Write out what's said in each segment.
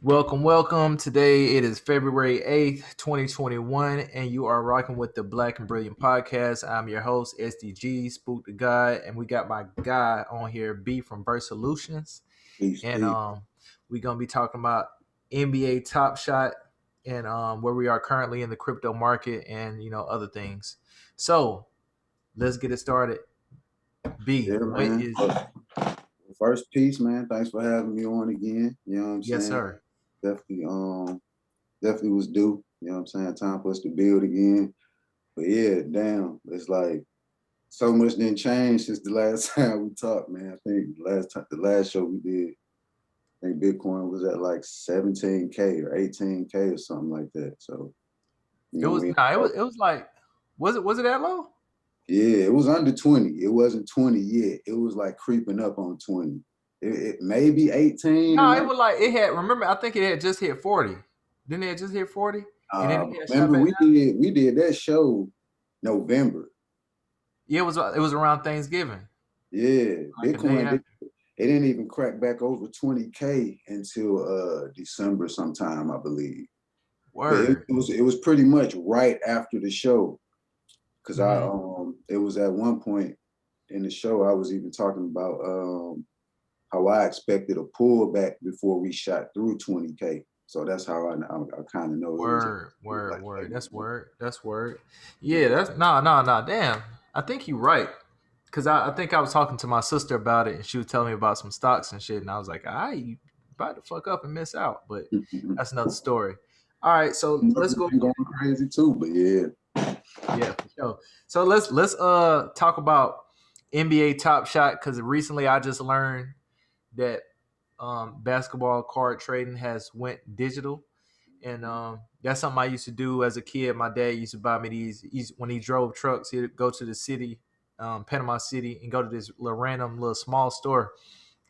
Welcome, welcome. Today it is February 8th, 2021, and you are rocking with the Black and Brilliant Podcast. I'm your host, SDG, Spook the Guy, and we got my guy on here, B from Verse Solutions. Peace, And peace. we're gonna be talking about NBA Top Shot and where we are currently in the crypto market and other things. So let's get it started. B, Yeah, what man. is First piece, man. Thanks for having me on again. You know what I'm yes, saying? sir. Definitely, definitely was due. You know what I'm saying? Time for us to build again. But yeah, damn, it's like so much didn't change since the last time we talked, man. I think the last show we did, I think Bitcoin was at like 17K or 18K or something like that. So, you It know, was it was like was it that low? yeah, it was under 20. It wasn't 20 yet. It was like creeping up on 20. It may be 18 or No, it 19. was like it had. Remember, I think it had just hit 40. Didn't it just hit 40? And then it had shot Remember back down. we did that show November. Yeah, it was around Thanksgiving, Yeah, like a day Bitcoin after. it didn't even crack back over 20K until December sometime, I believe. But it, Word. it was it was pretty much right after the show because I Hmm. it was at one point in the show I was even talking about how I expected a pullback before we shot through 20K. So that's how I kind of know it was Word. Word. like Word. That's that. word. That's word. Yeah. That's no. Damn. I think you're right. Cause I think I was talking to my sister about it, and she was telling me about some stocks and shit, and I was like, you about to fuck up and miss out." But that's another story. All right, so let's Market's go. been going crazy too, but yeah. Yeah, for sure. So let's talk about NBA Top Shot because recently I just learned that basketball card trading has went digital, and that's something I used to do as a kid. My dad used to buy me these when he drove trucks. He'd go to the city, Panama City, and go to this little random little small store,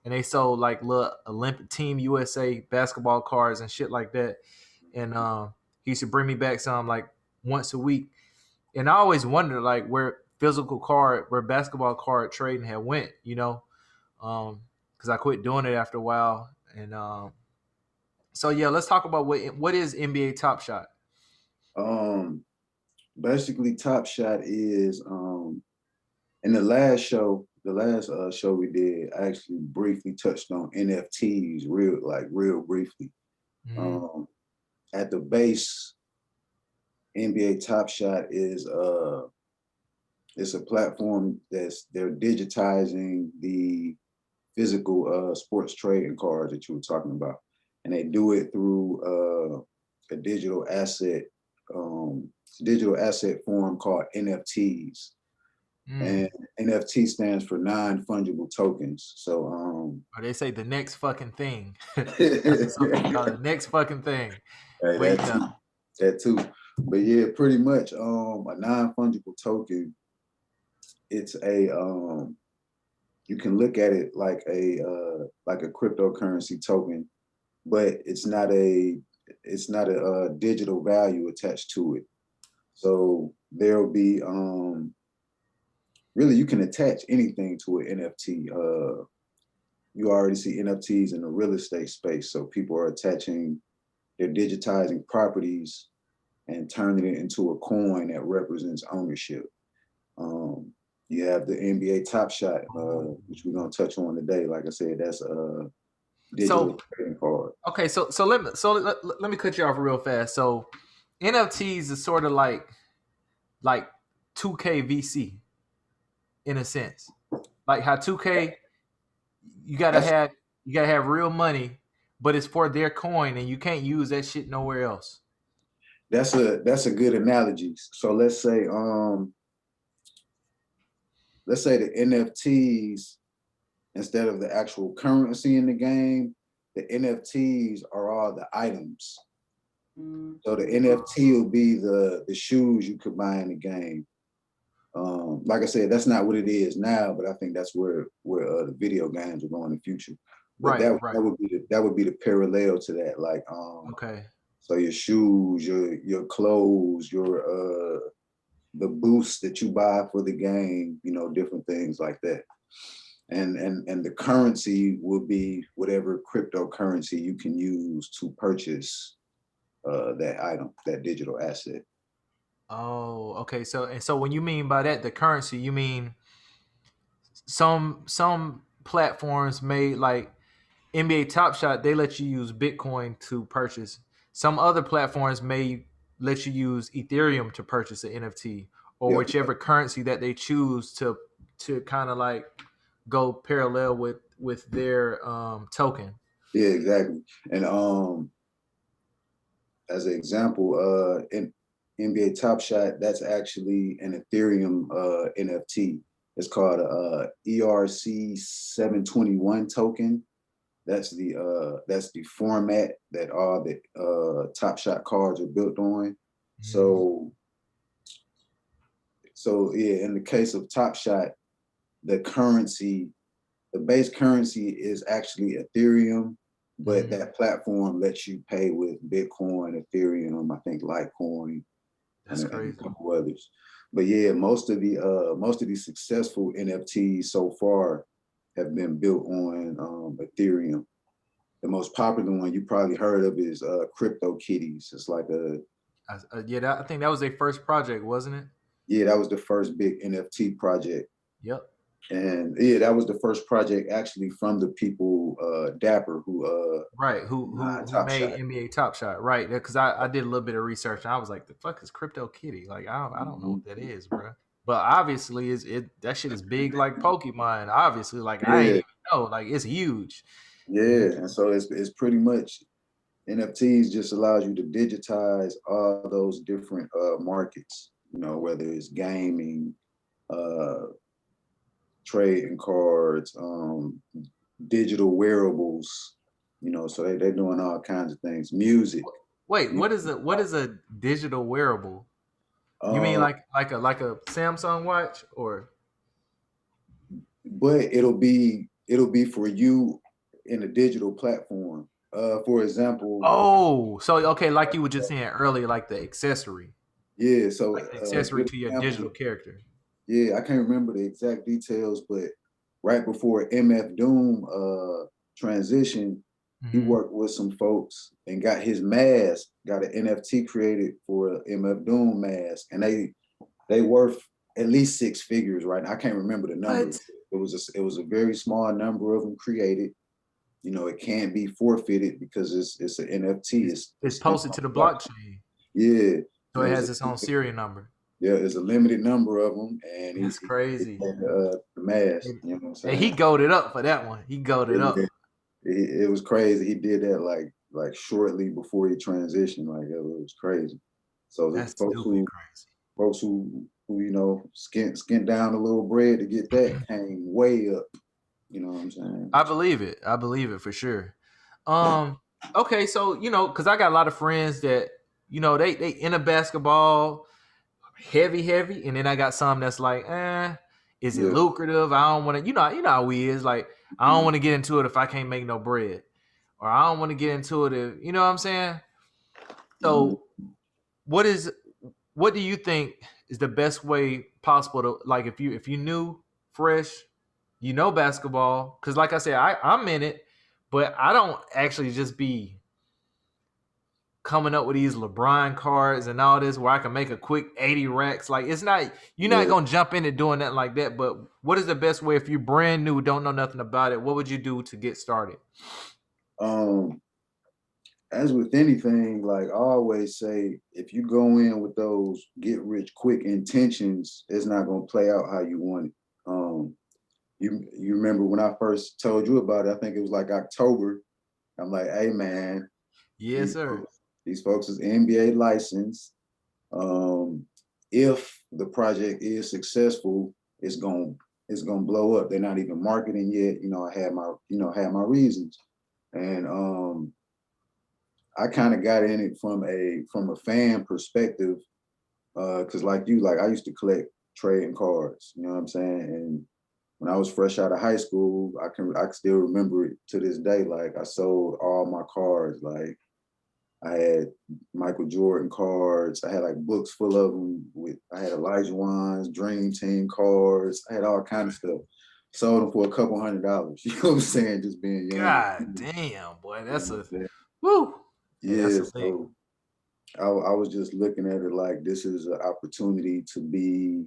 and they sold like little Olympic Team USA basketball cards and shit like that. And he used to bring me back some like once a week, and I always wondered like where basketball card trading had went, because I quit doing it after a while. And so yeah, let's talk about what is NBA Top Shot. Um Basically Top Shot is in the last show, show we did, I actually briefly touched on NFTs real briefly. Mm-hmm. Um at the base, NBA Top Shot is it's a platform they're digitizing the physical sports trading cards that you were talking about, and they do it through a digital asset form called NFTs. Mm. And NFT stands for non-fungible tokens. So Or they say the next fucking thing. That's what some people hey, call it, the next fucking thing. But that too. That too. But yeah, pretty much a non-fungible token, it's a you can look at it like a cryptocurrency token, but it's not a digital value attached to it. So there'll be really you can attach anything to an NFT. You already see NFTs in the real estate space, so people are they're digitizing properties and turning it into a coin that represents ownership. Um, you have the NBA Top Shot, which we're gonna touch on today. Like I said, that's a digital so trading card. okay, so let me cut you off real fast. So NFTs is sort of like 2K VC in a sense. Like how 2K you gotta That's have you gotta have real money, but it's for their coin and you can't use that shit nowhere else. that's a good analogy. So let's say the NFTs, instead of the actual currency in the game, the NFTs are all the items. So the NFT will be the shoes you could buy in the game. Like I said, that's not what it is now, but I think that's where the video games are going in the future. But Right, that right. that would be the parallel to that. Like Okay. so your shoes, your clothes, your the boosts that you buy for the game, different things like that. and the currency will be whatever cryptocurrency you can use to purchase that item, that digital asset. Oh, okay. So when you mean by that the currency, you mean some platforms made like NBA Top Shot, they let you use Bitcoin to purchase. Some other platforms may let you use Ethereum to purchase an NFT or Yep. whichever currency that they choose to kind of like go parallel with their token. Yeah, exactly. And as an example, in NBA Top Shot, that's actually an Ethereum NFT. It's called a ERC 721 token. That's the format that all the Top Shot cards are built on. Mm. So yeah, in the case of Top Shot, the currency, the base currency is actually Ethereum, but Mm. that platform lets you pay with Bitcoin, Ethereum, I think Litecoin, That's and a crazy. couple others. But yeah, most of the successful NFTs so far have been built on Ethereum. The most popular one you probably heard of is Crypto Kitties. It's like a I think that was their first project, wasn't it? yeah, that was the first big NFT project. Yep. And yeah, that was the first project actually from the people Dapper who Right. Who Top made Shot. NBA Top Shot? Right. Because I did a little bit of research and I was like, the fuck is Crypto Kitty? Like I don't know Mm-hmm. what that is, bro. But obviously, is it that shit is big like Pokemon. Obviously, like I ain't Yeah, even know. Like it's huge. yeah. And so it's pretty much NFTs just allows you to digitize all those different markets, you know, whether it's gaming, uh, trading cards, digital wearables, you know, so they're doing all kinds of things. Music. Wait, music. what is a digital wearable? You mean Um, like a Samsung watch or? but it'll be for you in a digital platform. For example, Oh, so okay, like you were just saying earlier, like the accessory, yeah, so like the a accessory good to your example, digital character. yeah, I can't remember the exact details, but right before MF Doom transition, he Hmm. worked with some folks and got his mask, got an NFT created for MF Doom mask, and they worth at least six figures, right? I can't remember the number. What? It was a very small number of them created. You know, it can't be forfeited because it's an NFT. It's It's stamped posted on to the the block. blockchain, Yeah, so and it has its own serial number. there's a limited number of them, and That's he crazy. had the mask. And, You know what I'm and he saying? goaded up for that one. He goaded Yeah, up. it was crazy. He did that like shortly before he transitioned. Like it was crazy. So the That's stupid crazy. folks who you know skint down a little bread to get that came way up. You know what I'm saying? I believe it. I believe it for sure. Um. Okay, so because I got a lot of friends that they into basketball, heavy, and then I got some that's like, is it Yeah. lucrative? I don't want to. You know how we is. Like, I don't want to get into it if I can't make no bread, or I don't want to get into it if you know what I'm saying. Mhm. So, what is what do you think is the best way possible to like if you knew fresh, basketball because like I said I'm in it, but I don't actually just be coming up with these LeBron cards and all this where I can make a quick 80 racks. Like it's not you're not Yeah. gonna jump into doing that like that. But what is the best way if you're brand new, don't know nothing about it? What would you do to get started? Um, as with anything, like I always say, if you go in with those get rich quick intentions, it's not gonna play out how you want it. You remember when I first told you about it? I think it was like October. I'm like, hey man, Yes, these sir. folks, these folks is NBA licensed. If the project is successful, it's gonna it's gonna blow up. They're not even marketing yet. You know, I had my had my reasons, and I kind of got in it from a fan perspective, because like you, like I used to collect trading cards. You know what I'm saying? And when I was fresh out of high school, I can still remember it to this day. Like I sold all my cards. Like I had Michael Jordan cards. I had like books full of them. I had Elijah Wan's Dream Team cards. I had all kind of stuff. Sold them for a couple $100. You know what I'm saying? Just being young. God damn, boy, You know that's what I'm a saying? woo. Hey, that's Yeah, a lick. so I was just looking at it like this is an opportunity to be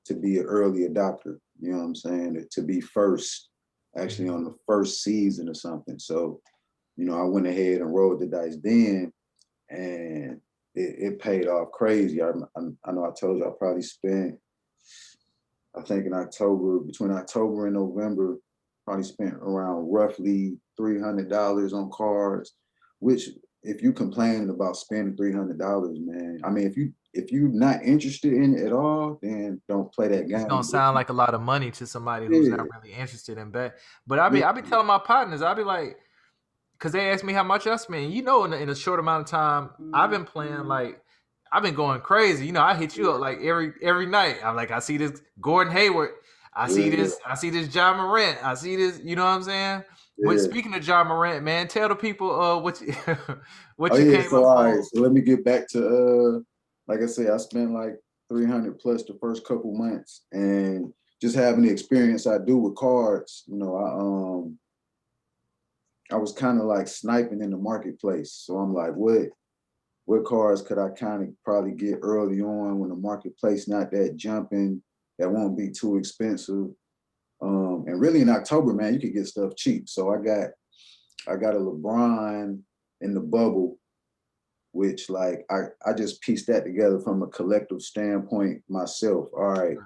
an early adopter. You know what I'm saying? To be first, actually on the first season or something. So, I went ahead and rolled the dice then, and it paid off crazy. I know I told you I probably spent, I think in October, between October and November, probably spent around roughly $300 on cards, which if you complaining about spending $300, man, I mean, if you're not interested in it at all, then don't play that It's gonna game. sound like a lot of money to somebody who's not Yeah, really interested in bet. But I yeah, be telling my partners, I be like, because they ask me how much I spend. In a short amount of time, I've been playing like I've been going crazy. I hit you up like every night. I'm like, I see this Gordon Hayward. yeah, I see this John Morant. I see this. You know what I'm saying? When yeah. speaking of John Morant, man, tell the people what you, Oh what you yeah, came so up all right, on. so let me get back to like I said, I spent like 300 plus the first couple months, and just having the experience I do with cards, I was kind of like sniping in the marketplace. So I'm like, what cards could I kind of probably get early on when the marketplace not that jumping, that won't be too expensive. And really in October, man, you could get stuff cheap. So I got a LeBron in the bubble, which like I just pieced that together from a collective standpoint myself. All right,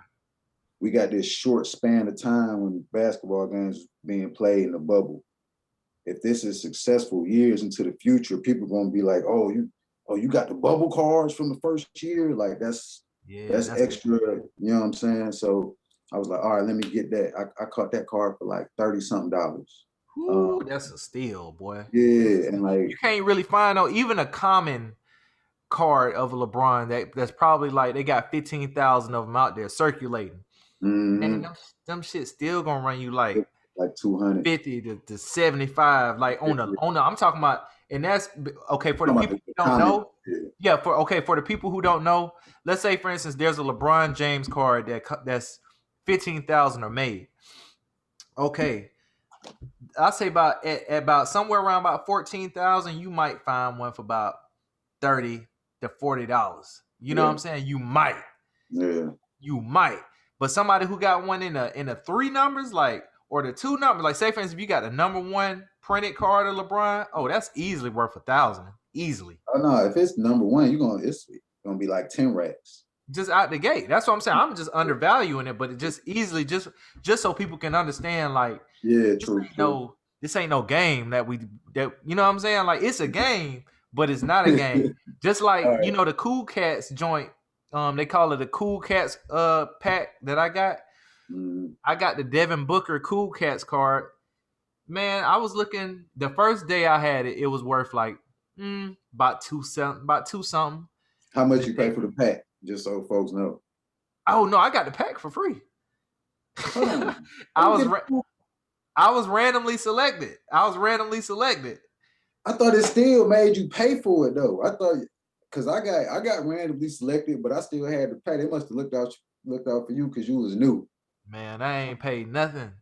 we got this short span of time when basketball games being played in the bubble. If this is successful years into the future, people are gonna be like, oh, you got the bubble cards from the first year. Like Yeah, that's that's extra, you know what I'm saying? So I was like, all right, let me get that. I caught that card for like 30 something dollars. whoo, that's a steal, boy. That's a Yeah, steal. and like You can't really find no even a common card of LeBron that's probably like they got 15,000 of them out there circulating. Man, mm-hmm, them shit still gonna run you like like 200. 50 to 75, like on the I'm talking about, and that's okay for the I'm about people the who don't comment. know. Yeah, for the people who don't know, let's say for instance there's a LeBron James card that's 15,000 or made. Okay, I say about somewhere around about 14,000, you might find one for about 30 to $40. You know what Yeah, I'm saying? You might. yeah, You might. But somebody who got one in the three numbers, like, or the two numbers, like say for instance, if you got a number one printed card of LeBron, oh, that's easily worth 1,000. Easily. oh no, if it's number one, it's gonna be like 10 racks. Just out the gate. That's what I'm saying. I'm just undervaluing it, but it just easily just so people can understand, like, Yeah, this true, ain't true. no this ain't no game that you know what I'm saying? Like it's a game, but it's not a game. Just All like, right. the Cool Cats joint, they call it a Cool Cats pack that I got. Mm, I got the Devin Booker Cool Cats card. Man, I was looking the first day I had it, it was worth like about two something. how The much you pay day, for the pack? Just so folks know. oh no, I got the pack for free. Hold on. How I you was get? ra- I was randomly selected. I was randomly selected. I thought it still made you pay for it though. I thought because I got randomly selected, but I still had to pay. They must have looked out for you because you was new. Man, I ain't paid nothing.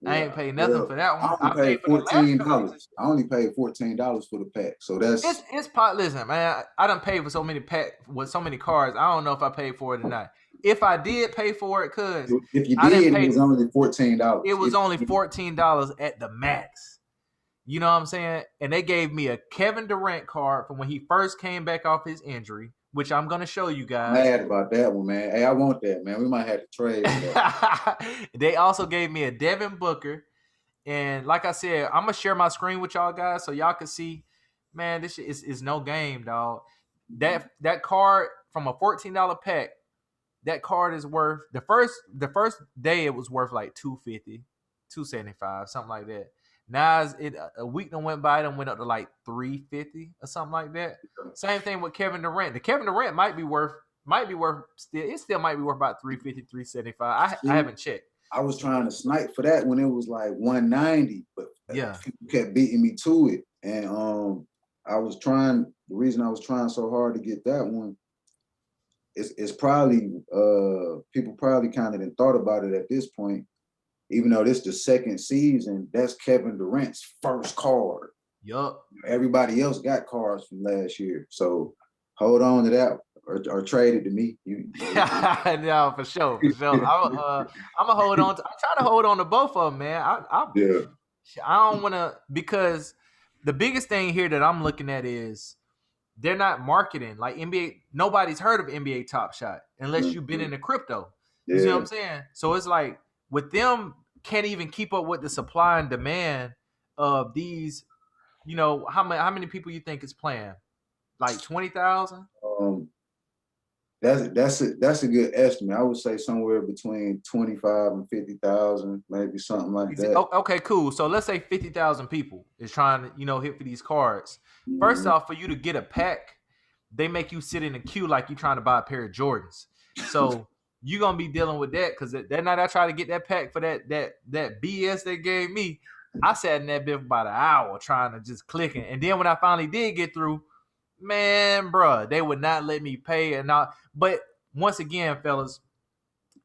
I Yeah. ain't paid nothing Well, for that I one. only I paid paid for the last couple. $14. I only paid $14 for the pack. So that's It's pot. Listen, man, I done paid for so many pack with so many cards. I don't know if I paid for it or not. If I did pay for it, cause if you I didn't did, it pay. was only It $14. was only $14 at the max. You know what I'm saying? And they gave me a Kevin Durant card from when he first came back off his injury, which I'm gonna show you guys. Mad about that one, man. Hey, I want that, man. We might have to trade for that. They also gave me a Devin Booker. And like I said, I'm gonna share my screen with y'all guys so y'all can see. Man, this shit is no game, dog. That card from a $14 pack, that card is worth the first day it was worth like 250, 275, something like that. Now a week that went by, and went up to like 350 or something like that. Same thing with Kevin Durant. The Kevin Durant might be worth still. It still might be worth about 350, 375. I See, haven't checked. I was trying to snipe for that when it was like 190, but Yeah. people kept beating me to it. And the reason I was trying so hard to get that one is probably people probably kind of thought about it at this point. even though this the second season, that's Kevin Durant's first card. Yup. Everybody else got cards from last year. So hold on to that or trade it to me. No, for sure, for sure. I'm gonna hold on. I'm trying to hold on to both of them, man. Yeah. I don't want to, because the biggest thing here that I'm looking at is they're not marketing like NBA. Nobody's heard of NBA Top Shot unless you've been into crypto. You see what I'm saying? So it's like with them, can't even keep up with the supply and demand of these. You know, how many people you think is playing? Like 20,000? That's a good estimate. I would say somewhere between 25 and 50,000, maybe something like that. Okay, cool. So let's say 50,000 people is trying to, hit for these cards. First Mhm. off, for you to get a pack, they make you sit in a queue like you're trying to buy a pair of Jordans. So you're gonna be dealing with that, because that night I tried to get that pack for that BS they gave me. I sat in that bit for about an hour trying to just click it. And then when I finally did get through, man, bruh, they would not let me pay. But once again, fellas,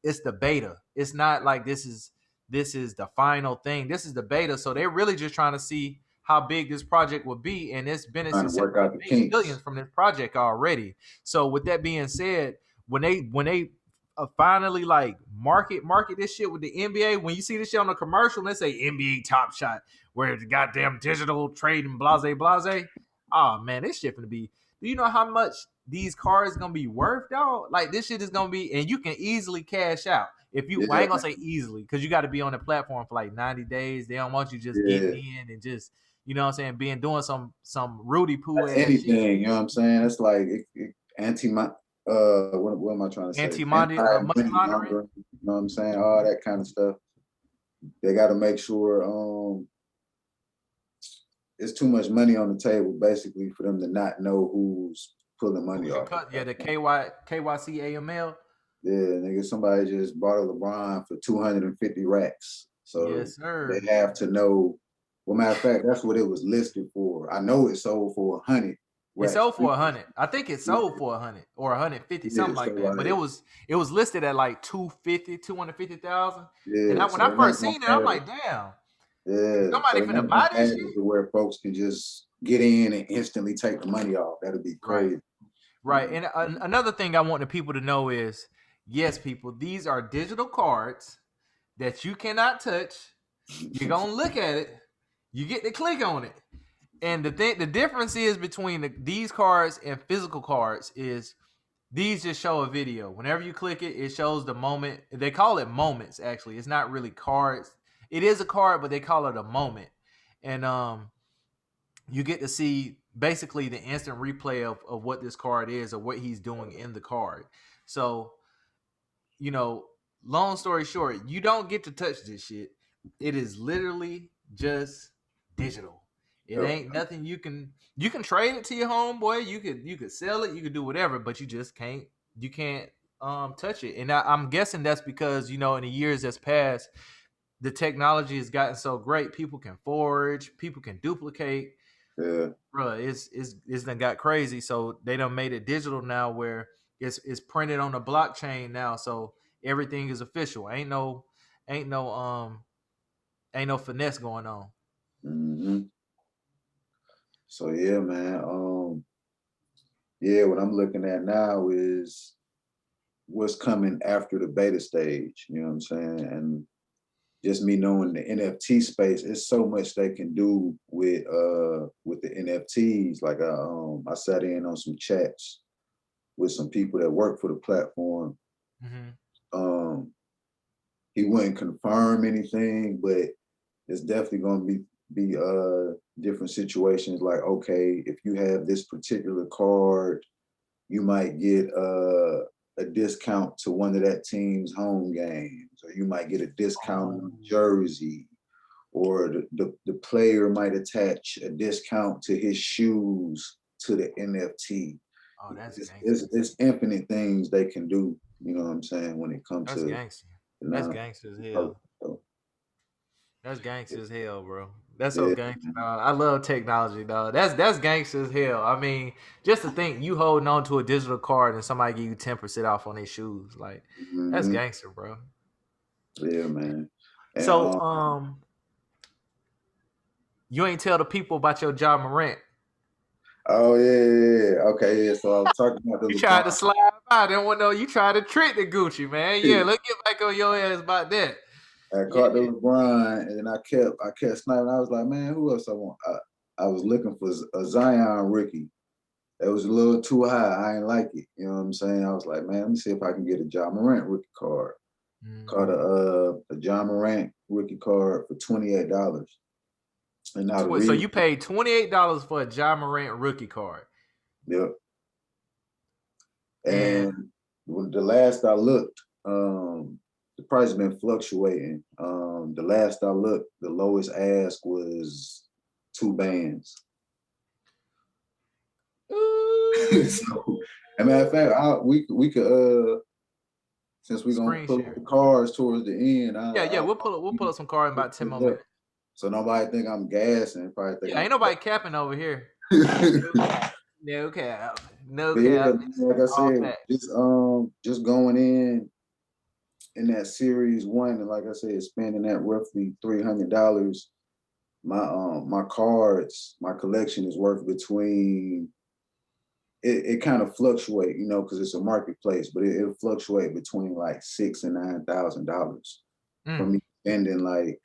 it's the beta. It's not like this is the final thing. This is the beta. So they're really just trying to see how big this project will be. And it's been a Trying to success. work out the Made kinks. millions from this project already. So with that being said, when they finally like market this shit with the NBA, when you see this shit on the commercial and they say NBA Top Shot, where it's goddamn digital trade and blase, oh man, this shit gonna be. Do you know how much these cards gonna be worth, dog? Like this shit is gonna be, and you can easily cash out. If you, well, I Yeah, ain't gonna say easily, because you got to be on the platform for like 90 days. They don't want you just yeah. getting in and just, what I'm saying, doing some Rudy Poo That's ass shit. anything, you know what I'm saying? It's like anti what am I trying to say? Money Anti-money laundering. laundering, you know what I'm saying? All that kind of stuff. They got to make sure it's too much money on the table, basically, for them to not know who's pulling money Who's your off. cut? Yeah, the KYC AML. Yeah, nigga, somebody just bought a LeBron for 250 racks. So Yes, sir. they have to know. Well, matter of fact, that's what it was listed for. I know it sold for 100 It racks. sold for 100. I think it sold for 100 or 150, Yeah, something so like that. But it like, was listed at like 250,000. And yeah, when so I it first ain't gonna seen it, I'm matter. like, damn, Yeah, somebody so it finna ain't gonna buy this matter shit. to where folks can just get in and instantly take the money off. That'd be Right. crazy. Right. And another thing I want the people to know is, yes, people, these are digital cards that you cannot touch. You're gonna look at it. You get to click on it. And the difference is between these cards and physical cards is these just show a video. Whenever you click it, it shows the moment. They call it moments. Actually, it's not really cards. It is a card, but they call it a moment. And you get to see basically the instant replay of what this card is or what he's doing in the card. So, long story short, you don't get to touch this shit. It is literally just digital. It Yep. ain't nothing you can trade it to your homeboy. You could sell it. You could do whatever, but you can't touch it. And I'm guessing that's because in the years that's passed, the technology has gotten so great. People can forge, people can duplicate. Yeah. Bro, it's done got crazy. So they done made it digital now, where it's printed on the blockchain now. So everything is official. Ain't no finesse going on. hmm So yeah, man. Yeah, what I'm looking at now is what's coming after the beta stage. You know what I'm saying? And just me knowing the NFT space, it's so much they can do with the NFTs. Like I sat in on some chats with some people that work for the platform. Mm-hmm. Um, he wouldn't confirm anything, but it's definitely going to be different situations. Like, okay, if you have this particular card, you might get a discount to one of that team's home games, or you might get a discount on a jersey, or the player might attach a discount to his shoes to the NFT. Oh, that's gangster. It's infinite things they can do. You know what I'm saying when it comes That's to gangster. That's now. gangster as hell. So, That's gangster as hell, bro. That's so yeah, gangster, dog. I love technology, dog. That's gangster as hell. I mean, just to think you holding on to a digital card and somebody give you 10% off on their shoes, like that's hmm gangster, bro. yeah, man. And So you ain't tell the people about your Ja Morant. oh yeah. Okay, yeah. So I was talking about the You tried to LeBron. slide by. Didn't want to know you tried to trick the Gucci, man. Yeah, let's get back on your ass about that. I Yeah. caught the LeBron, and I kept sniping. I was like, man, who else I want? I was looking for a Zion rookie. It was a little too high. I ain't like it. You know what I'm saying? I was like, man, let me see if I can get a Ja Morant rookie card. Caught a Ja Morant rookie card for $28. And now the So reason, you paid $28 for a Ja Morant rookie card. yep. And And when the last I looked, the price has been fluctuating. The last I looked, the lowest ask was 2 bands. So, as a matter of fact, we could since we're gonna screen pull up share. the cars towards the end, Yeah, we'll pull up some card in about 10 more minutes. so nobody think I'm gassing. Probably think Yeah, ain't nobody capping over here. No cap. No But yeah, cap. like I All said, fact. just going in that series one, and like I said, spending that roughly $300. My cards, my collection is worth between. It kind of fluctuate, because it's a marketplace, but it'll fluctuate between like $6,000 and $9,000 for me spending like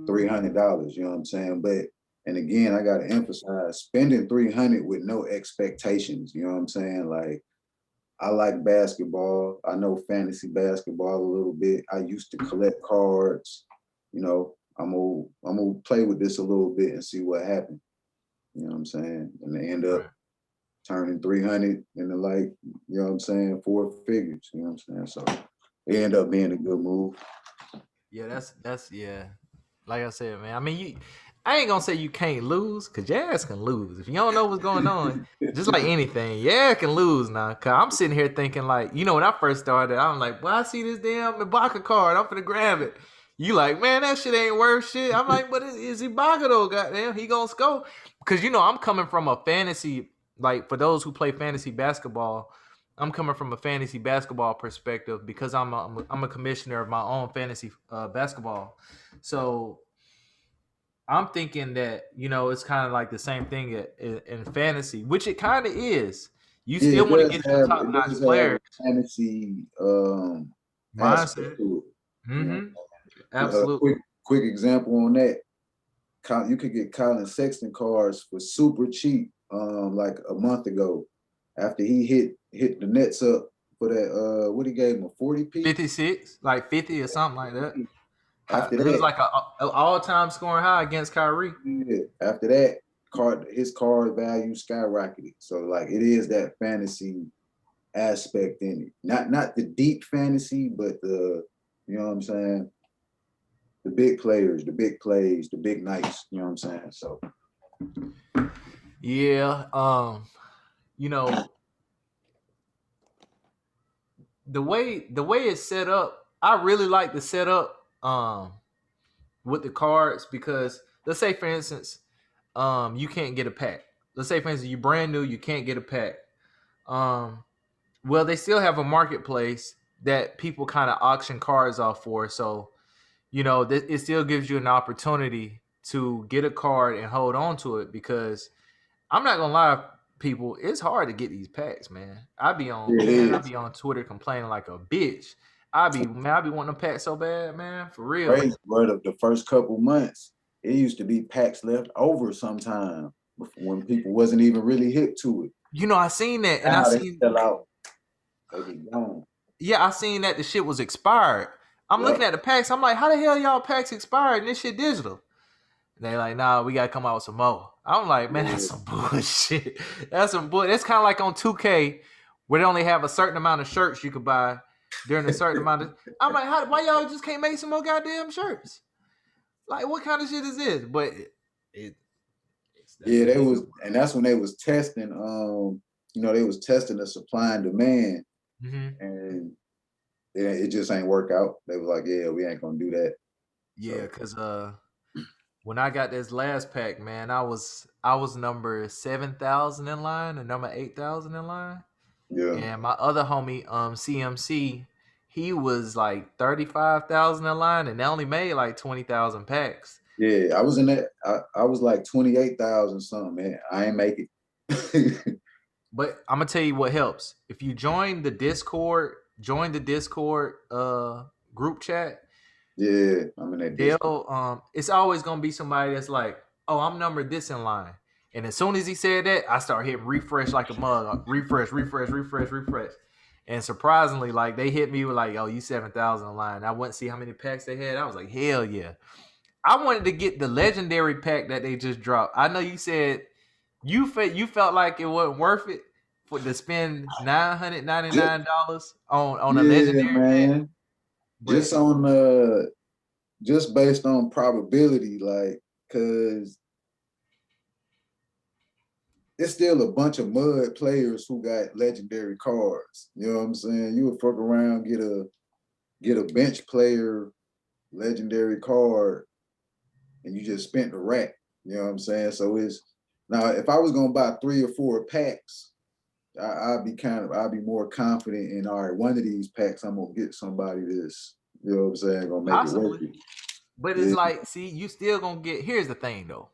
$300. You know what I'm saying? But and again, I gotta emphasize spending 300 with no expectations. You know what I'm saying? Like I like basketball. I know fantasy basketball a little bit. I used to collect cards. I'm gonna play with this a little bit and see what happens. You know what I'm saying? And they end up Right. turning 300 into like, you know what I'm saying, 4 figures. You know what I'm saying? So it ended up being a good move. Yeah, that's yeah. Like I said, man. I mean, I ain't gonna say you can't lose, cause your ass can lose if you don't know what's going on. Just like anything, yeah, can lose now. Cause I'm sitting here thinking like, when I first started, I'm like, well, I see this damn Ibaka card, I'm finna grab it. You like, man, that shit ain't worth shit. I'm like, but it's Ibaka though, goddamn, he gonna score. Cause I'm coming from a fantasy, like for those who play fantasy basketball. I'm coming from a fantasy basketball perspective because I'm a commissioner of my own fantasy basketball. So I'm thinking that it's kind of like the same thing in fantasy, which it kind of is. You Yeah, still want to get your top it notch does have players. a fantasy aspect Mindset. to it. Mm-hmm. A Absolutely. quick example on that. You could get Colin Sexton cards for super cheap, like a month ago, after he hit the Nets up for that. What he gave him, a 40 piece. 56, like 50 or something like that. After It was that, like a all-time scoring high against Kyrie. yeah, after that, his card value skyrocketed. So like it is that fantasy aspect in it. Not the deep fantasy, but you know what I'm saying, the big players, the big plays, the big nights, you know what I'm saying? So Yeah. You know, the way it's set up, I really like the setup with the cards because let's say for instance, you can't get a pack. Let's say for instance you brand new, you can't get a pack. Um well, they still have a marketplace that people kind of auction cards off for. So, it still gives you an opportunity to get a card and hold on to it because I'm not gonna lie, people, it's hard to get these packs, man. it I is be on Twitter complaining like a bitch. I be wanting them packs so bad, man, for real. crazy, bro. The first couple months, it used to be packs left over sometime when people wasn't even really hip to it. I seen that, and I Now they seen, sell out, they be gone. yeah, I seen that the shit was expired. I'm looking Yep. at the packs. I'm like, how the hell y'all packs expired and this shit digital? And they like, nah, we gotta come out with some more. I'm like, man, that's Yeah. some bullshit. That's some bull. That's kind of like on 2K, where they only have a certain amount of shirts you could buy during a certain amount of. I'm like, why y'all just can't make some more goddamn shirts? Like, what kind of shit is this? But that's Yeah, what they they was, do. and that's when they was testing. They was testing the supply and demand, Mm-hmm. and it just ain't work out. They was like, yeah, we ain't gonna do that. Yeah, So cause when I got this last pack, man, I was number 7,000 in line and number 8,000 in line. yeah, And my other homie, CMC, he was like 35,000 in line, and they only made like 20,000 packs. Yeah, I was in that. I was like 28,000 something, man. I ain't make it. But I'm gonna tell you what helps. If you join the Discord, group chat. Yeah, I'm in that Discord. They'll it's always gonna be somebody that's like, oh, I'm numbered this in line. And as soon as he said that, I start hitting refresh like a mug. Refresh. And surprisingly, like they hit me with like, oh, you 7,000 in line. I went to see how many packs they had. I was like, hell yeah. I wanted to get the legendary pack that they just dropped. I know you said you felt like it wasn't worth it for to spend $999 on a Yeah, legendary pack. man. But Just on just based on probability, like, cause it's still a bunch of mud players who got legendary cards. You know what I'm saying? You would fuck around, get a bench player legendary card, and you just spent the rack. You know what I'm saying? So it's now if I was gonna buy 3 or 4 packs, I'd be more confident in all right, one of these packs I'm gonna get somebody that's, you know what I'm saying, gonna make it worth possibly. it. But it's Yeah, like, see, you still gonna get. Here's the thing, though.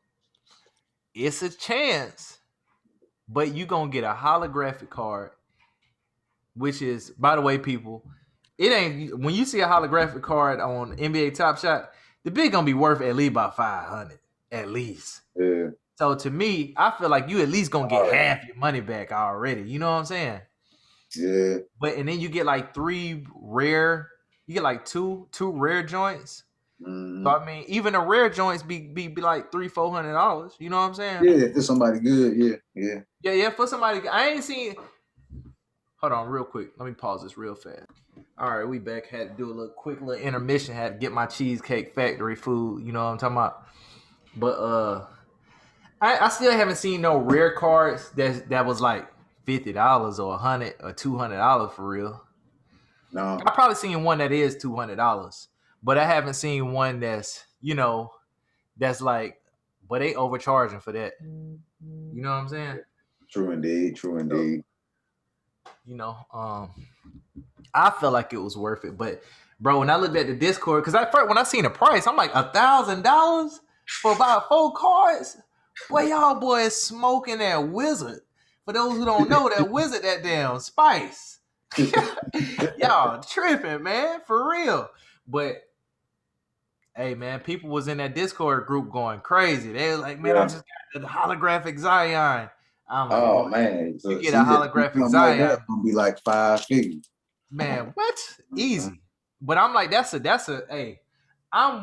It's a chance, but you gonna get a holographic card, which is, by the way, people, it ain't when you see a holographic card on NBA Top Shot, the bid gonna be worth at least about 500, at least. yeah. So to me, I feel like you at least gonna get All right. half your money back already. You know what I'm saying? Yeah. But and then you get like 3 rare. You get like two rare joints. So Mm-hmm. I mean, even the rare joints be like $300-$400. You know what I'm saying? Yeah, if there's somebody good, yeah. Yeah. For somebody, I ain't seen. Hold on, real quick. Let me pause this real fast. All right, we back. Had to do a little intermission. Had to get my Cheesecake Factory food. You know what I'm talking about? But I still haven't seen no rare cards that was like $50 or $100 or $200 for real. No. I probably seen one that is $200, but I haven't seen one that's like, but they overcharging for that. You know what I'm saying? True indeed. True So, indeed. I felt like it was worth it. But bro, when I looked at the Discord, because when I seen the price, I'm like $1,000 for about 4 cards. Boy, y'all boys smoking that wizard. For those who don't know, that wizard, that damn spice. Y'all tripping, man, for real. But hey, man, people was in that Discord group going crazy. They was like, man, I Yeah. just got the holographic Zion. I'm like, boy, Oh man. you So get a see that holographic something like that Zion, gonna be like 5 figures. man, what? Uh-huh. Easy. But I'm like, hey, I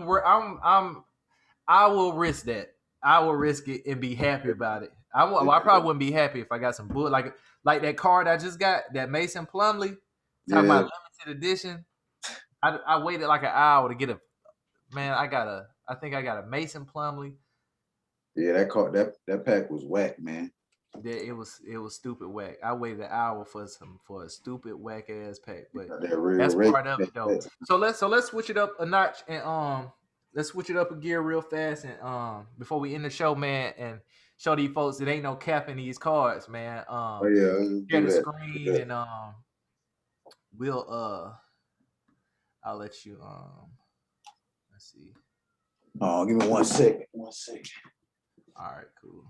will risk that. I will risk it and be happy about it. I probably wouldn't be happy if I got some bull like that card I just got, that Mason Plumlee, talking Yeah. about limited edition. I waited like an hour to get I think I got a Mason Plumlee. Yeah, that pack was whack, man. It was stupid whack. I waited an hour for a stupid whack ass pack, but That real that's rate. part of it though. So let's switch it up a notch and let's switch it up a gear real fast and before we end the show, man, and show these folks it ain't no cap in these cards, man. Oh yeah, let's Share do the that. screen and we'll I'll let you let's see. Oh, give me 1 second. 1 second. All right, cool.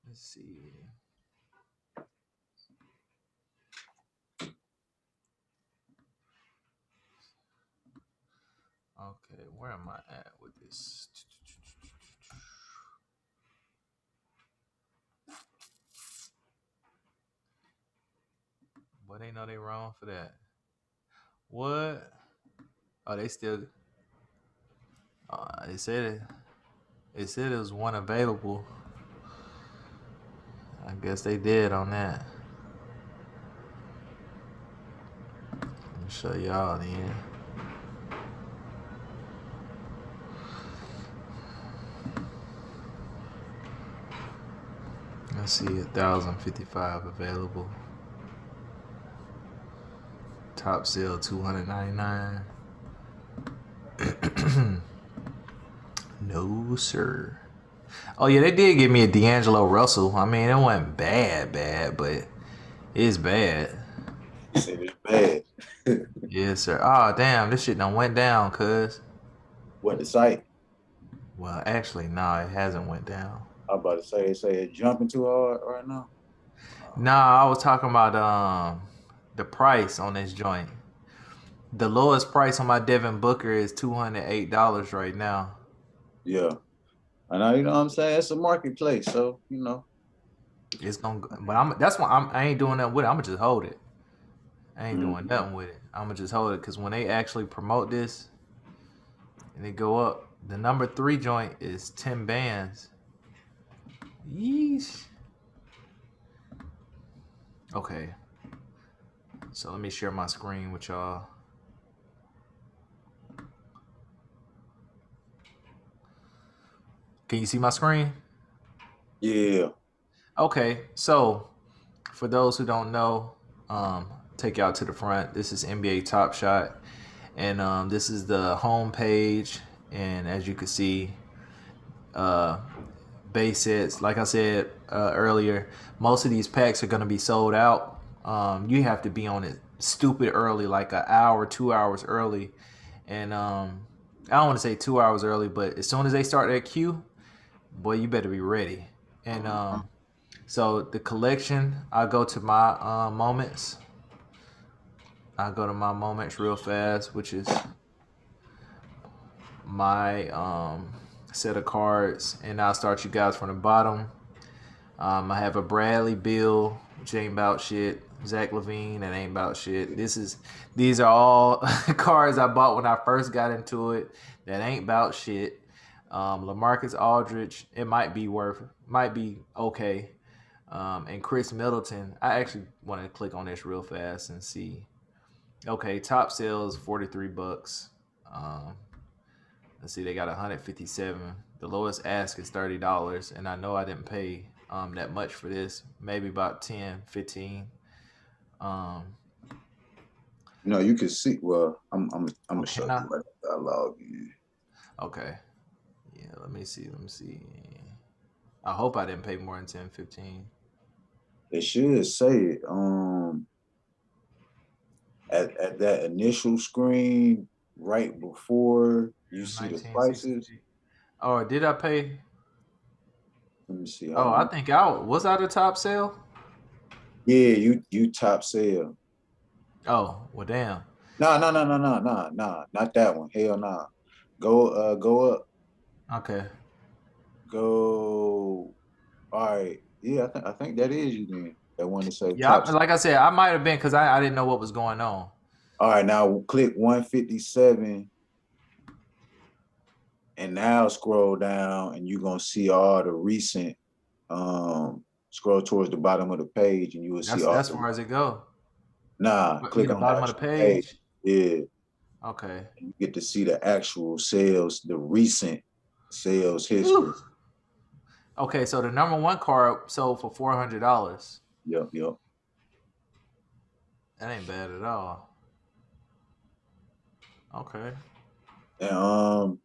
Let's see. Okay, where am I at with this? But they know they wrong for that. What? Oh, they still. They said it. They said it was one available. I guess they did on that. Let me show y'all then. Let's see, 1,055 available. Top sale 299. No sir. Oh yeah, they did give me a D'Angelo Russell. I mean, it wasn't bad, but It's bad. He said it's bad. Yes, sir. Oh, damn, this shit done went down, cuz. What the site? Well, actually, no, it hasn't went down. I'm about to say it's jumping too hard right now. Nah, I was talking about the price on this joint. The lowest price on my Devin Booker is $208 right now. Yeah. I know, you know what I'm saying? It's a marketplace, so you know. It's gonna, but I ain't doing nothing with it. I'm gonna just hold it. I ain't doing Mhm. nothing with it. I'm gonna just hold it because when they actually promote this and they go up, the number 3 joint is 10 bands. Yeesh. Okay, so let me share my screen with y'all. Can you see my screen? Yeah. Okay, so for those who don't know, take y'all to the front. This is NBA Top Shot, and this is the home page. And as you can see, uh, base sets. Like I said earlier, most of these packs are going to be sold out. You have to be on it stupid early, like an hour, 2 hours early, and I don't want to say 2 hours early, but as soon as they start that queue, boy, you better be ready. And Uh-huh. so the collection, I go to my moments. I go to my moments real fast, which is my set of cards, and I'll start you guys from the bottom. I have a Bradley Bill, which ain't about shit. Zach Levine, that ain't about shit. These are all cards I bought when I first got into it. That ain't about shit. LaMarcus Aldridge, it might be okay. And Chris Middleton, I actually want to click on this real fast and see. Okay, top sales $43. Um, let's see, they got 157. The lowest ask is $30, and I know I didn't pay that much for this. Maybe about 10, 15. Um, You know, you can see. Well, I'm oh, gonna show can you I? what I log in. Okay. Yeah, let me see. Let me see. I hope I didn't pay more than 10, 15. It should say it. At that initial screen right before you Yeah, see the prices. 1968. Oh, did I pay? Let me see. Hold Oh, I on. think I was I the top sale? Yeah, you top sale. Oh, well, damn. No, not that one. Hell nah. Go up. Okay. Go. All right. Yeah, I think that is you then. That one that say Yeah, top. like I said, I might have been because I didn't know what was going on. All right, now click 157 and now scroll down and you're gonna see all the recent scroll towards the bottom of the page and you will see all That's the far as it go. I mean, click the on the bottom of the actual page. page. Yeah, Okay. and you get to see the actual sales, the recent sales history. Whew. Okay, so the number 1 card sold for $400. Yep. That ain't bad at all. Okay. And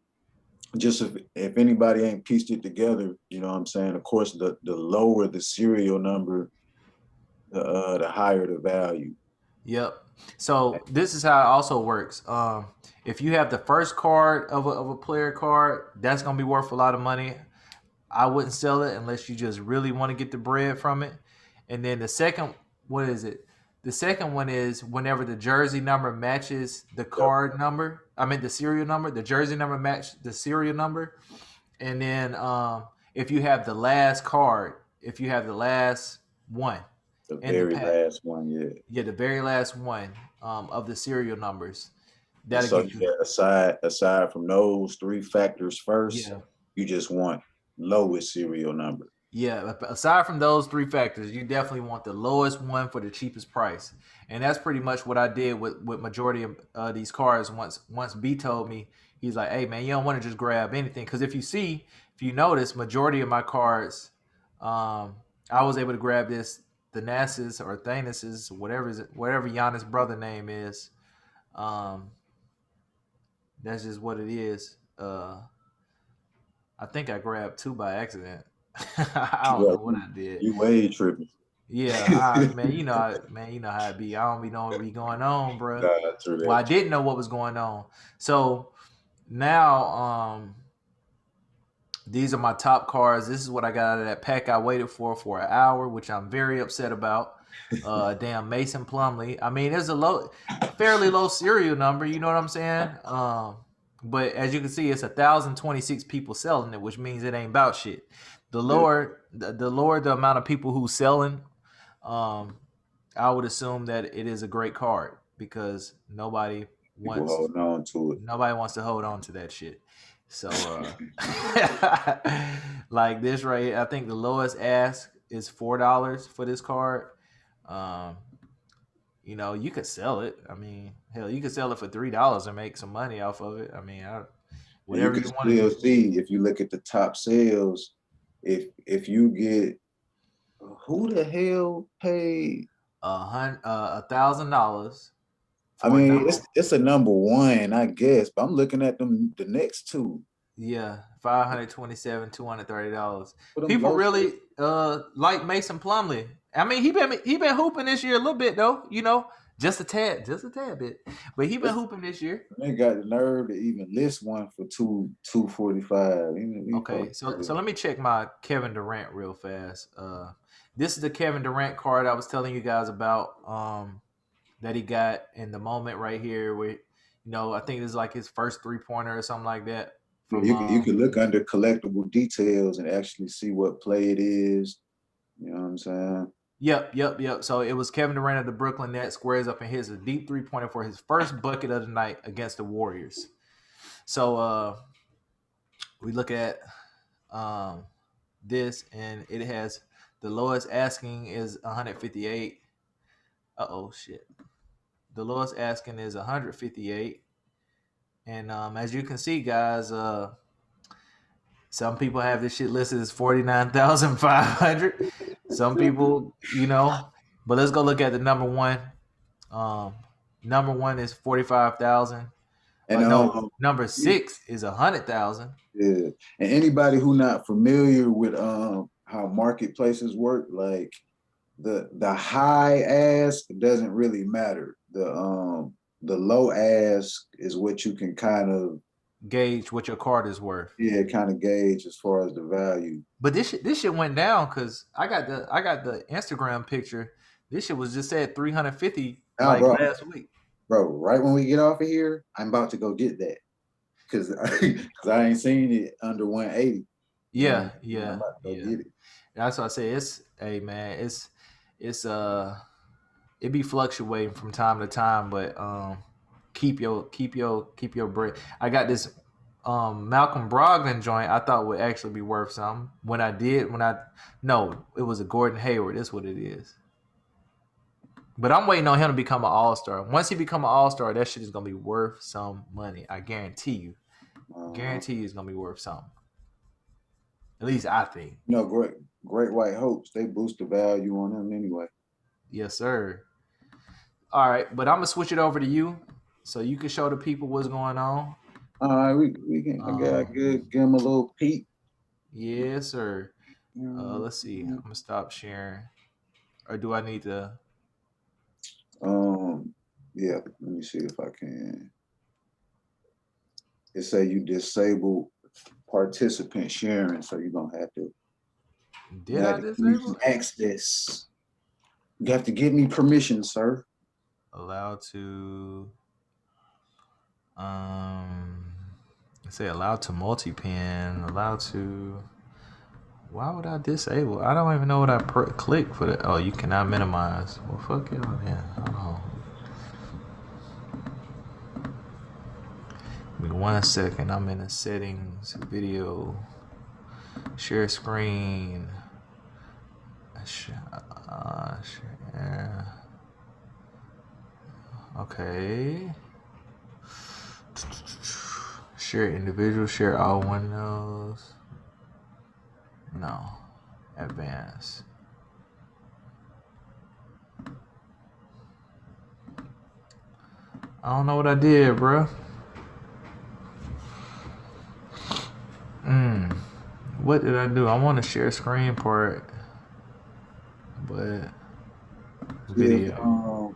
just if anybody ain't pieced it together, you know what I'm saying? Of course, the lower the serial number, the higher the value. Yep. So this is how it also works. If you have the first card of a player card, that's gonna be worth a lot of money. I wouldn't sell it unless you just really want to get the bread from it. And then the second, what is it? The second one is whenever the jersey number matches the Yep. card number. I mean the serial number. The jersey number match the serial number. And then if you have the last card, if you have the last one The in the very pack, last one, yeah. yeah, the very last one of the serial numbers, And that'll so get you. yeah, aside from those three factors first, Yeah, you just want lowest serial number. yeah. Aside from those 3 factors, you definitely want the lowest one for the cheapest price, and that's pretty much what I did with majority of these cars. Once B told me, he's like, "Hey man, you don't want to just grab anything because if you notice, majority of my cards, um, I was able to grab the Nasus or Thanuses, whatever Giannis' brother name is. Um, that's just what it is. I think I grabbed 2 by accident. I don't Yeah, know what I did. you way tripping. Yeah, man, you know how it be. I don't be knowing what be going on, bro. Nah, true Well, I that. didn't know what was going on. So now, these are my top cards. This is what I got out of that pack I waited for an hour, which I'm very upset about. Damn Mason Plumlee. I mean, it's fairly low serial number. You know what I'm saying? But as you can see, it's 1,026 people selling it, which means it ain't about shit. Yeah, The lower the amount of people who's selling, um, I would assume that it is a great card because people wants holding on to it. nobody wants to hold on to that shit. So like this right here, I think the lowest ask is $4 for this card. Um, you could sell it. I mean, hell, you could sell it for $3 and make some money off of it. I mean, And you whatever can you want to still do. see if you look at the top sales, if you get who the hell paid. $1,000 I for a mean, number. it's a number one, I guess, but I'm looking at them the next two. Yeah, 527, $230. For them People low. really like Mason Plumlee. I mean, he been hooping this year a little bit though. Just a tad bit. But he been hooping this year. They got the nerve to even list one for 245. Okay, so let me check my Kevin Durant real fast. This is the Kevin Durant card I was telling you guys about. That he got in the moment right here. Where I think this is like his first 3-pointer or something like that from. You can look under collectible details and actually see what play it is. You know what I'm saying? Yep. So it was Kevin Durant of the Brooklyn Nets squares up and hits a deep 3-pointer for his first bucket of the night against the Warriors. So we look at this and it has the lowest asking is 158. Shit. The lowest asking is 158. And as you can see, guys, some people have this shit listed as 49,500. Some people, but let's go look at the number one. Um, Number one is 45,000. And No, number six is 100,000. yeah. And anybody who not familiar with how marketplaces work, like the high ask doesn't really matter. The low ask is what you can kind of Gauge what your card is worth. kind of gauge as far as the value. But this shit went down because I got the Instagram picture. This shit was just at 350 Now, like bro, last week. right when we get off of here, I'm about to go get that because I ain't seen it under 180. You know, I'm about to go Yeah. get it. That's what I say. Hey man, it's it be fluctuating from time to time, but keep your bread. I got this Malcolm Brogdon joint I thought would actually be worth something. No, it was a Gordon Hayward. That's what it is. But I'm waiting on him to become an all-star. Once he become an all-star, that shit is gonna be worth some money. I guarantee you. Guarantee you it's gonna be worth something. At least I think. Great White Hopes, they boost the value on them anyway. Yes, sir. All right, but I'm gonna switch it over to you, so you can show the people what's going on. All right, we can. I got good. Give them a little peek. Yes, sir. Let's see. I'm gonna stop sharing, or do I need to? Yeah. Let me see if I can. It say you disabled participant sharing, so you're gonna have to. Did I disable? Access. You have to give me permission, sir. Allowed to. Say allowed to multi-pin. Allowed to. Why would I disable? I don't even know what I click for that. Oh, you cannot minimize. Well, fuck it. Yeah. Hold on. Give me 1 second. I'm in the settings. Video. Share screen. Share. Okay. Share individual. Share all windows. No. Advanced. I don't know what I did, bro. What did I do? I want to share screen part, but video.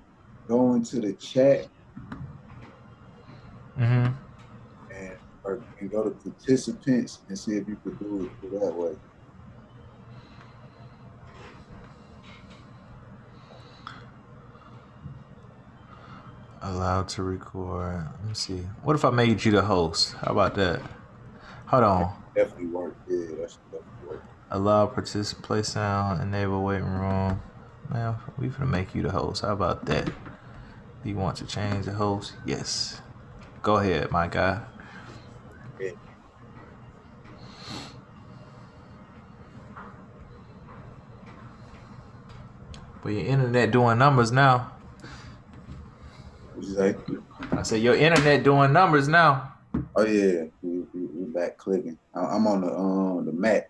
Go into the chat Mm-hmm. and go to participants and see if you could do it that way. Allowed to record. Let me see. What if I made you the host? How about that? Hold on. Definitely work. Yeah, that's definitely work. Allow participant play sound. Enable waiting room. Man, we finna make you the host. How about that? Do you want to change the host? Yes. Go ahead, my guy. Yeah. But your internet doing numbers now. What'd you say? I said your internet doing numbers now. Oh yeah, we back clicking. I'm on the Mac.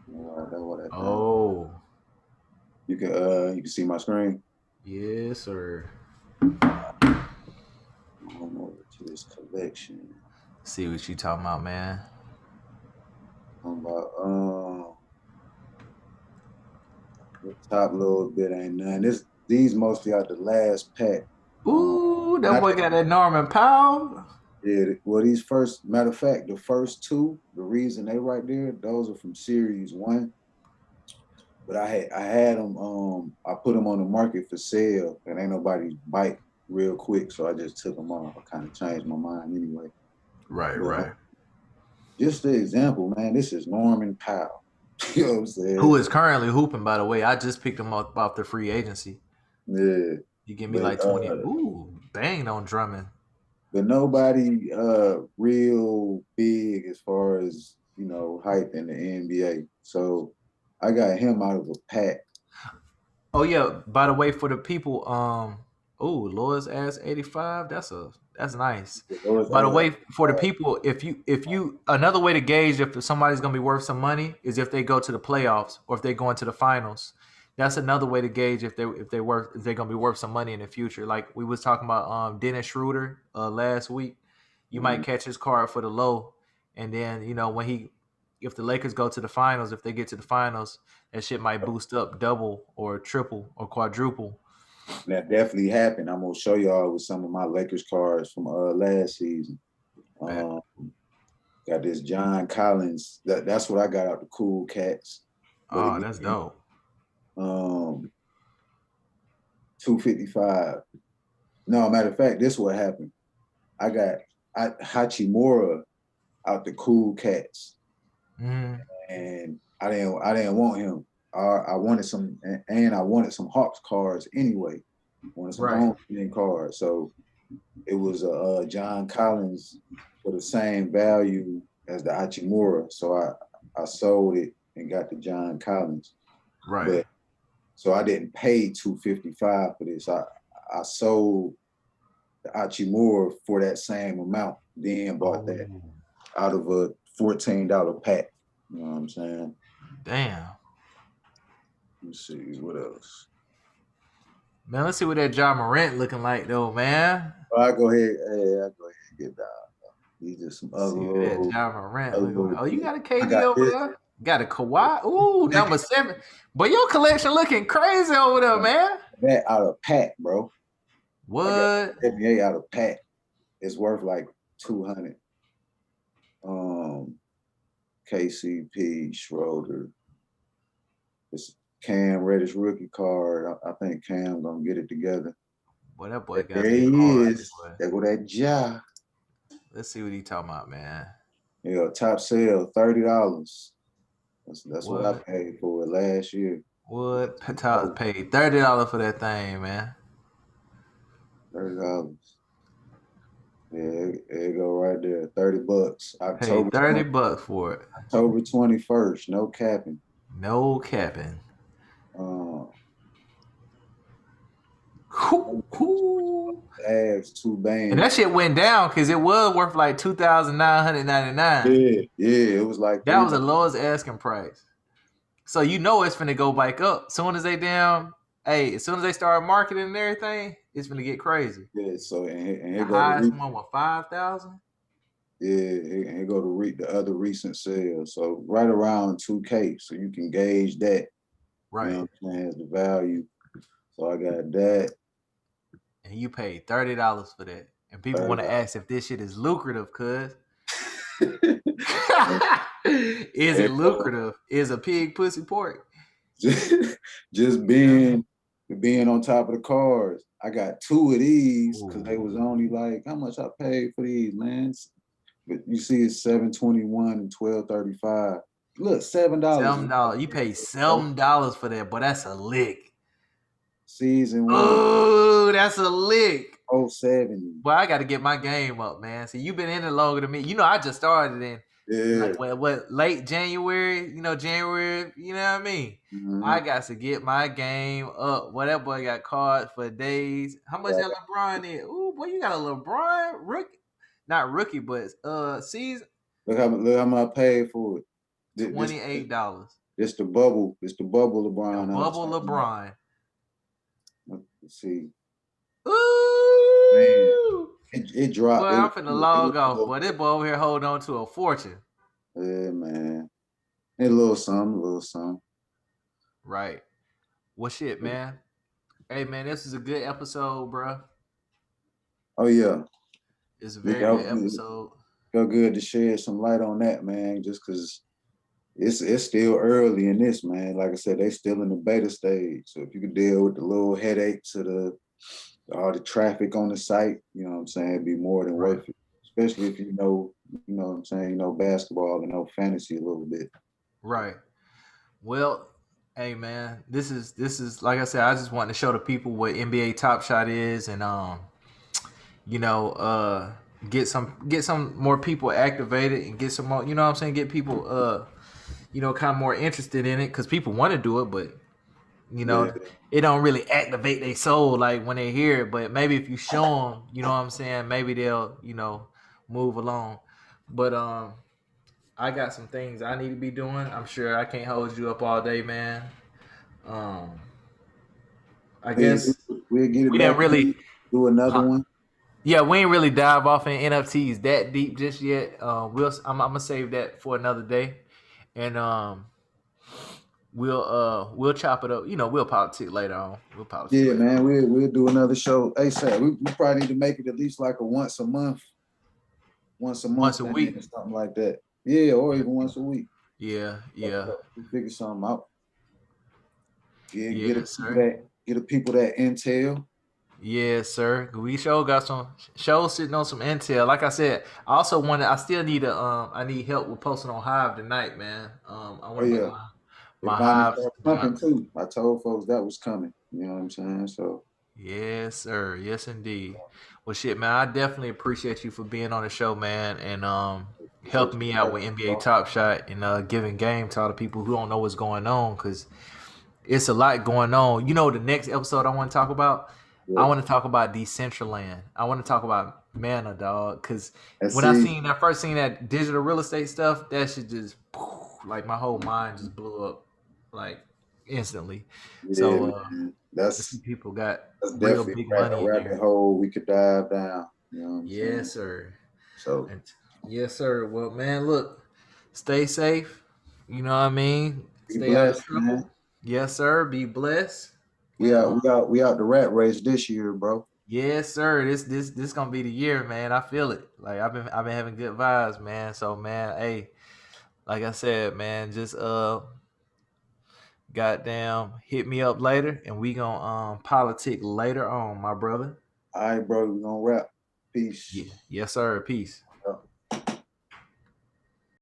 That's what I think. Oh. You can see my screen. Yes, sir. I'm over to this collection. See what you talking about, man. I'm about the top little bit ain't none. These mostly are the last pack. Ooh, that I boy think, got that Norman Powell. yeah, well, these first, matter of fact, the first two, the reason they right there, those are from series one. But I had them, I put them on the market for sale, and ain't nobody bite real quick, so I just took them off. I kind of changed my mind anyway. Right, But right. just the example, man, this is Norman Powell. You know what I'm saying? Who is currently hooping, by the way. I just picked him up off the free agency. Yeah. You give me But like 20. Ooh, banged on Drummond. but nobody real big as far as hype in the NBA. So I got him out of a pack. Oh yeah, by the way, for the people, Lois asked 85. That's nice. By the way, for the people, if you another way to gauge if somebody's gonna be worth some money is if they go to the playoffs or if they go into the finals. That's another way to gauge if they're gonna be worth some money in the future. Like we was talking about Dennis Schroeder last week. You might catch his card for the low, and then if the Lakers go to the finals, if they get to the finals, that shit might boost up double or triple or quadruple. That definitely happened. I'm gonna show y'all with some of my Lakers cards from last season. Got this John Collins. That's what I got out the Cool Cats. But Oh, again, that's dope. 255. No, matter of fact, this is what happened. I got Hachimura out the Cool Cats, and I didn't want him. I wanted some, and I wanted some Hawks cards anyway. Wanted some home team cards, so it was a John Collins for the same value as the Hachimura. So I sold it and got the John Collins. Right. But so I didn't pay $255 for this. I sold the Hachimura for that same amount. Then bought that out of a $14 pack. You know what I'm saying? Damn. Let's see what else. Man, let's see what that Ja Morant looking like though, man. I go ahead and get down. These just some other little. Ja Morant looking like. Oh, you got a KD got over there? Got a Kawhi? Ooh, number 7. But your collection looking crazy over there, man. That out of pack, bro. What? NBA out of pack. It's worth like 200. KCP, Schroeder. It's Cam Reddish rookie card. I think Cam gonna get it together. Boy, that boy got there he is. There go that Ja. Let's see what he talking about, man. Yeah, top sale, $30. That's what I paid for it last year. What? Top paid $30 for that thing, man. $30. Yeah, there you go right there. $30. Paid $30 for it. October 21st. No capping. No capping. Ads, 2 bands. And that shit went down because it was worth like $2,999. Yeah, it was like that was the lowest asking price. So it's finna go back up. As soon as they start marketing and everything, it's finna get crazy. Yeah, so and the highest one was 5,000. Yeah, and here go to the other recent sales. So right around 2K, so you can gauge that. Right. You know what I'm saying, as the value. So I got that. And you paid $30 for that. And people want to ask if this shit is lucrative, cuz. Is it lucrative? Is a pig pussy pork? Just being on top of the cars. I got 2 of these because they was only like how much I paid for these, man. But you see, it's $7.21 and $12.35. Look, $7. $7. You pay $7 for that, but that's a lick. Season 1. Oh, that's a lick. 070. Well, I got to get my game up, man. See, you've been in it longer than me. You know, I just started in Yeah. like what late January. You know, January. You know what I mean? Mm-hmm. I got to get my game up. Well, that boy got caught for days. How much that LeBron is? Ooh, boy, you got a LeBron rookie, not rookie, but season. Look how much I paid for it. $28. It's the bubble. It's the bubble LeBron. The bubble LeBron. Let's see. Ooh, man, it dropped. Well, I'm finna log off, but this boy over here hold on to a fortune. Yeah, man. A little something. Right. Well, shit, man. Hey, man, this is a good episode, bro. Oh yeah, it's a very good episode. Feel good to shed some light on that, man. Just because it's still early in this, man. Like I said, they still in the beta stage. So if you could deal with the little headaches of all the traffic on the site, you know what I'm saying, it'd be more than worth it. Especially if you know what I'm saying, basketball and fantasy a little bit. Right. Well, hey man, this is like I said, I just want to show the people what NBA Top Shot is, and get some more people activated and get some more, you know what I'm saying, get people kind of more interested in it, because people want to do it, but it don't really activate their soul like when they hear it. But maybe if you show them, you know what I'm saying, maybe they'll move along. But I got some things I need to be doing. I'm sure I can't hold you up all day, man. I guess we'll get it we back. Didn't really do another one. Yeah, we ain't really dive off in NFTs that deep just yet. I'm gonna save that for another day, and we'll chop it up. We'll politic later on. Yeah, man, we'll do another show. Hey, Sir, we probably need to make it at least like once a month, once a week, or something like that. Yeah, or even once a week. Yeah. We figure something out. Get the people that intel. Yes, sir. We got some shows sitting on some intel. Like I said, I still need I need help with posting on Hive tonight, man. I want to get my Hive pumping too. I told folks that was coming. You know what I'm saying? So yes, sir. Yes, indeed. Well, shit, man. I definitely appreciate you for being on the show, man, and helping me out with NBA Top Shot and giving game to all the people who don't know what's going on, because it's a lot going on. The next episode I want to talk about. I want to talk about Decentraland. I want to talk about Mana, dog. Because when I first seen that digital real estate stuff, that shit just like my whole mind just blew up like instantly. Yeah, so that's people got real big money. Rabbit hole we could dive down. You know what I'm saying? Yes, sir. So yes, sir. Well, man, look, stay safe. You know what I mean? Stay out of trouble. Man. Yes, sir. Be blessed. We out the rat race this year, bro. Yes, sir. This gonna be the year, man. I feel it. Like I've been having good vibes, man. So man, hey, like I said, man, just goddamn hit me up later and we gonna politic later on, my brother. All right, bro, we gonna wrap. Peace. Yeah. Yes, sir. Peace.